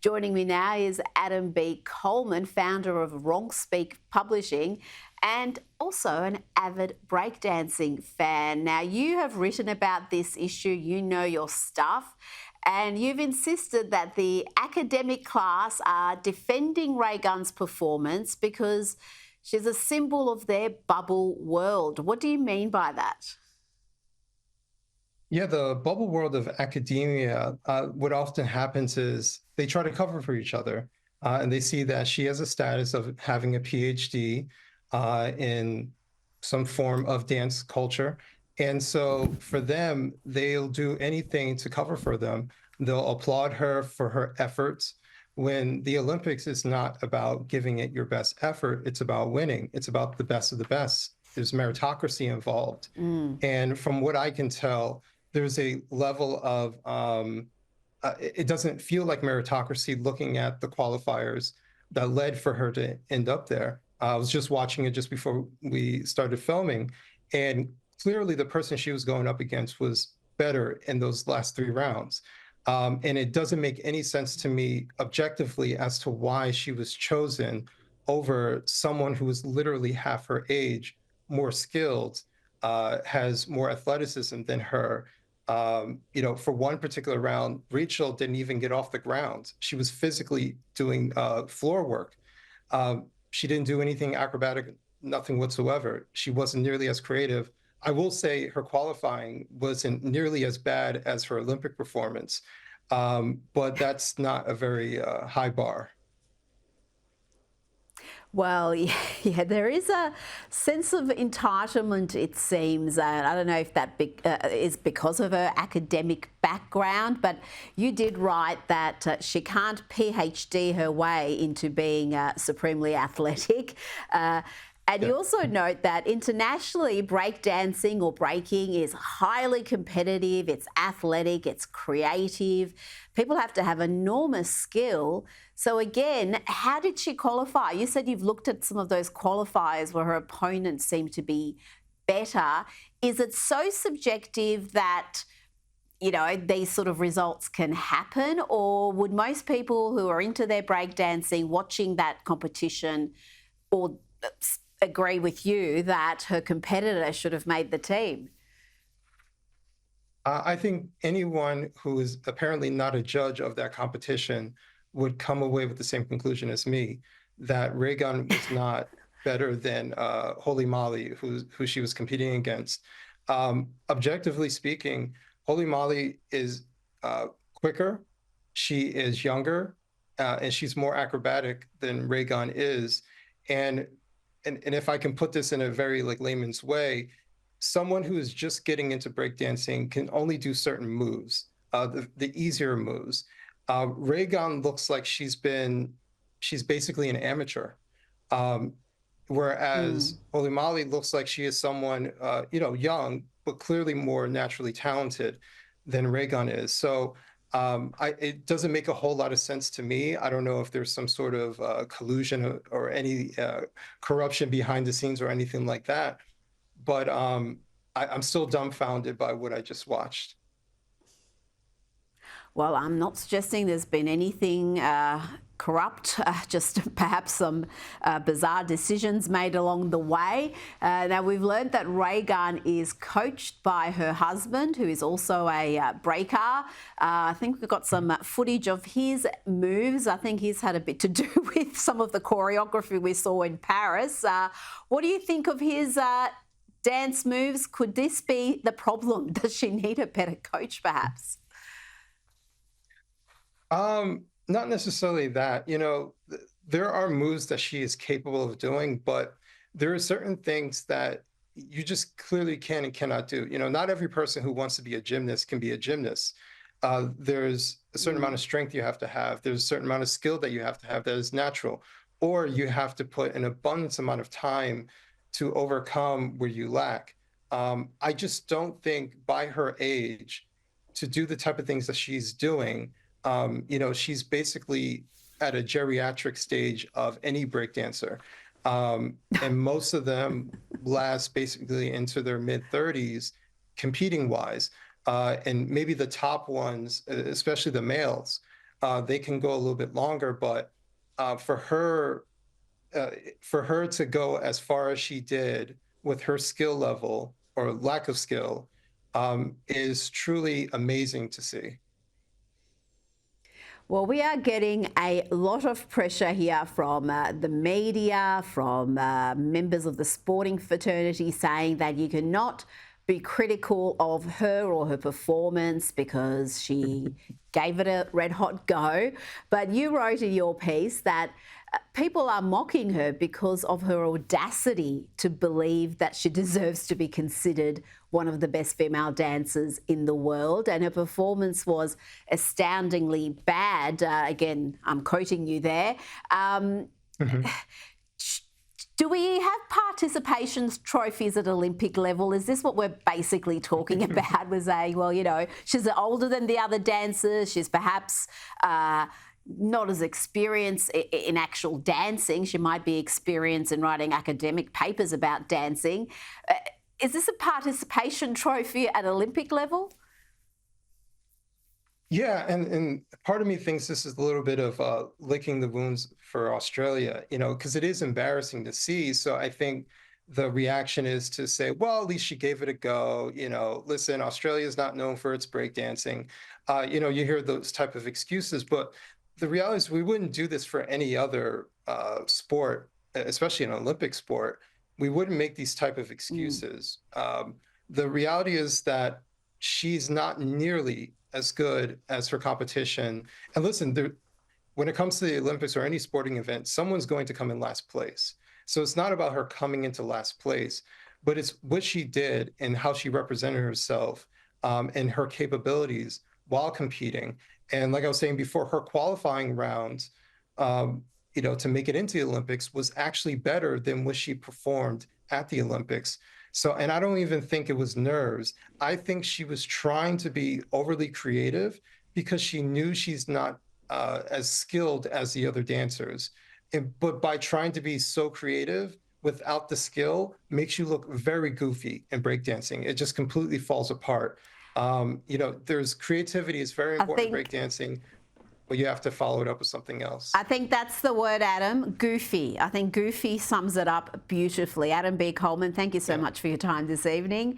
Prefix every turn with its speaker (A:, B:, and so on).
A: Joining me now is Adam B. Coleman, founder of Wrong Speak Publishing and also an avid breakdancing fan. Now, you have written about this issue, you know your stuff, and you've insisted that the academic class are defending Raygun's performance because she's a symbol of their bubble world. What do you mean by that?
B: Yeah, the bubble world of academia, what often happens is they try to cover for each other, and they see that she has a status of having a PhD in some form of dance culture. And so for them, they'll do anything to cover for them. They'll applaud her for her efforts. When the Olympics is not about giving it your best effort, it's about winning. It's about the best of the best. There's meritocracy involved. And from what I can tell, there's a level of, it doesn't feel like meritocracy looking at the qualifiers that led for her to end up there. I was just watching it just before we started filming, and clearly the person she was going up against was better in those last 3 rounds. And it doesn't make any sense to me objectively as to why she was chosen over someone who is literally half her age, more skilled, has more athleticism than her. For one particular round, Rachael didn't even get off the ground. She was physically doing floor work. She didn't do anything acrobatic, nothing whatsoever. She wasn't nearly as creative. I will say her qualifying wasn't nearly as bad as her Olympic performance, but that's not a very high bar.
A: Well, yeah, there is a sense of entitlement, it seems. I don't know if that is because of her academic background, but you did write that she can't PhD her way into being supremely athletic. And you also note that internationally, breakdancing or breaking is highly competitive, it's athletic, it's creative. People have to have enormous skill. So again, how did she qualify? You said you've looked at some of those qualifiers where her opponents seem to be better. Is it so subjective that, you know, these sort of results can happen? Or would most people who are into their breakdancing watching that competition or agree with you that her competitor should have made the team?
B: I think anyone who is apparently not a judge of that competition would come away with the same conclusion as me, that Raygun was not better than Holy Molly, who she was competing against. Objectively speaking, Holy Molly is quicker, she is younger, and she's more acrobatic than Raygun is. And if I can put this in a very layman's way, someone who is just getting into breakdancing can only do certain moves, the easier moves. Raygun looks like she's basically an amateur, whereas Holy Molly looks like she is someone young but clearly more naturally talented than Raygun is. So it doesn't make a whole lot of sense to me. I don't know if there's some sort of collusion or any corruption behind the scenes or anything like that. But I'm still dumbfounded by what I just watched.
A: Well, I'm not suggesting there's been anything corrupt, just perhaps some bizarre decisions made along the way. Now, we've learned that Raygun is coached by her husband, who is also a breaker. I think we've got some footage of his moves. I think he's had a bit to do with some of the choreography we saw in Paris. What do you think of his dance moves? Could this be the problem? Does she need a better coach, perhaps?
B: Not necessarily that. There are moves that she is capable of doing, but there are certain things that you just clearly can and cannot do. Not every person who wants to be a gymnast can be a gymnast. There's a certain amount of strength you have to have. There's a certain amount of skill that you have to have that is natural, or you have to put an abundance amount of time to overcome where you lack. I just don't think by her age to do the type of things that she's doing, she's basically at a geriatric stage of any breakdancer. And most of them last basically into their mid-30s, competing wise. And maybe the top ones, especially the males, they can go a little bit longer, but for her, to go as far as she did with her skill level or lack of skill is truly amazing to see.
A: Well, we are getting a lot of pressure here from the media, from members of the sporting fraternity saying that you cannot be critical of her or her performance because she gave it a red hot go. But you wrote in your piece that people are mocking her because of her audacity to believe that she deserves to be considered one of the best female dancers in the world. And her performance was astoundingly bad. Again, I'm quoting you there. Do we have participation trophies at Olympic level? Is this what we're basically talking about? We're saying, well, you know, she's older than the other dancers. She's perhaps not as experienced in actual dancing. She might be experienced in writing academic papers about dancing. Is this a participation trophy at Olympic level?
B: Yeah, and part of me thinks this is a little bit of licking the wounds for Australia, you know, because it is embarrassing to see. So I think the reaction is to say, well, at least she gave it a go. You know, listen, Australia is not known for its breakdancing. You know, you hear those type of excuses, but the reality is we wouldn't do this for any other sport, especially an Olympic sport. We wouldn't make these type of excuses. The reality is that she's not nearly as good as her competition. And listen, when it comes to the Olympics or any sporting event, someone's going to come in last place. So it's not about her coming into last place, but it's what she did and how she represented herself and her capabilities while competing. And like I was saying before, her qualifying rounds, you know, to make it into the Olympics was actually better than what she performed at the Olympics. So, and I don't even think it was nerves. I think she was trying to be overly creative because she knew she's not as skilled as the other dancers. But by trying to be so creative without the skill makes you look very goofy in breakdancing. It just completely falls apart. You know, there's creativity is very important in breakdancing, but you have to follow it up with something else.
A: I think that's the word, Adam, goofy. I think goofy sums it up beautifully. Adam B. Coleman, thank you so much for your time this evening.